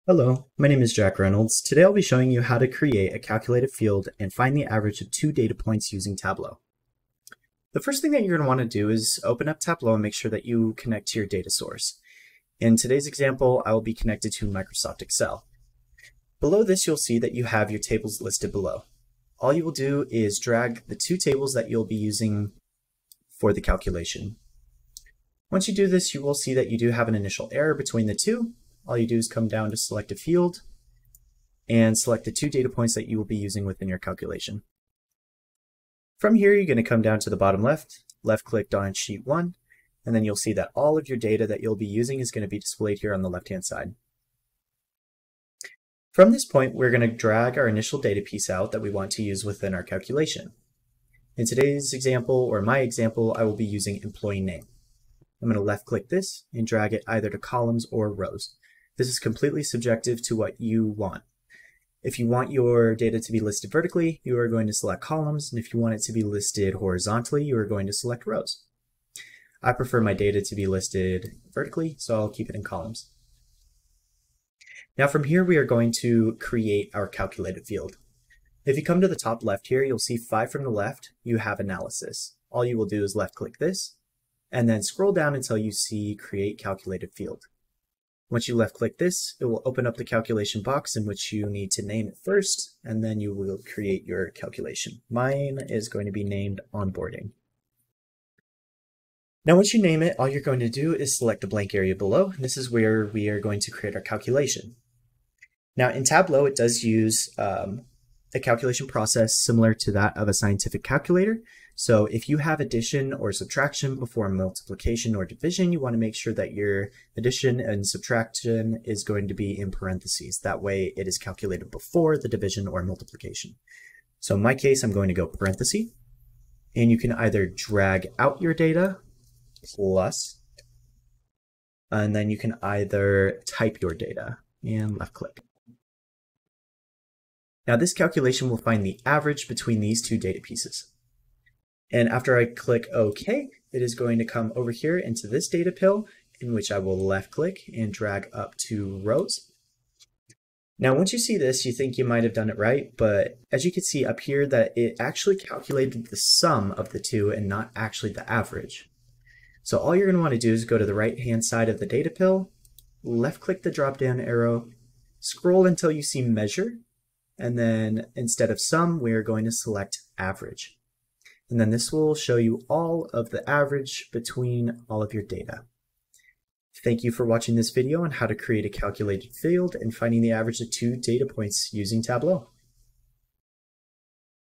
Hello, my name is Jack Reynolds. Today I'll be showing you how to create a calculated field and find the average of two data points using Tableau. The first thing that you're going to want to do is open up Tableau and make sure that you connect to your data source. In today's example, I will be connected to Microsoft Excel. Below this, you'll see that you have your tables listed below. All you will do is drag the two tables that you'll be using for the calculation. Once you do this, you will see that you do have an initial error between the two. All you do is come down to select a field and select the two data points that you will be using within your calculation. From here, you're going to come down to the bottom left click on sheet 1, and then you'll see that all of your data that you'll be using is going to be displayed here on the left-hand side. From this point, we're going to drag our initial data piece out that we want to use within our calculation. In today's example, or my example, I will be using employee name. I'm going to left-click this and drag it either to columns or rows. This is completely subjective to what you want. If you want your data to be listed vertically, you are going to select columns, and if you want it to be listed horizontally, you are going to select rows. I prefer my data to be listed vertically, so I'll keep it in columns. Now from here, we are going to create our calculated field. If you come to the top left here, you'll see 5 from the left, you have analysis. All you will do is left-click this, and then scroll down until you see Create Calculated Field. Once you left-click this, it will open up the calculation box in which you need to name it first, and then you will create your calculation. Mine is going to be named Onboarding. Now once you name it, all you're going to do is select the blank area below. This is where we are going to create our calculation. Now in Tableau, it does use a calculation process similar to that of a scientific calculator. So if you have addition or subtraction before multiplication or division, you want to make sure that your addition and subtraction is going to be in parentheses. That way it is calculated before the division or multiplication. So in my case, I'm going to go parentheses, and you can either drag out your data plus, and then you can either type your data and left click. Now this calculation will find the average between these two data pieces. And after I click OK, it is going to come over here into this data pill, in which I will left click and drag up to rows. Now once you see this, you think you might have done it right, but as you can see up here that it actually calculated the sum of the two and not actually the average. So all you're going to want to do is go to the right hand side of the data pill, left click the drop down arrow, scroll until you see measure, and then instead of sum, we are going to select average. And then this will show you all of the average between all of your data. Thank you for watching this video on how to create a calculated field and finding the average of two data points using Tableau.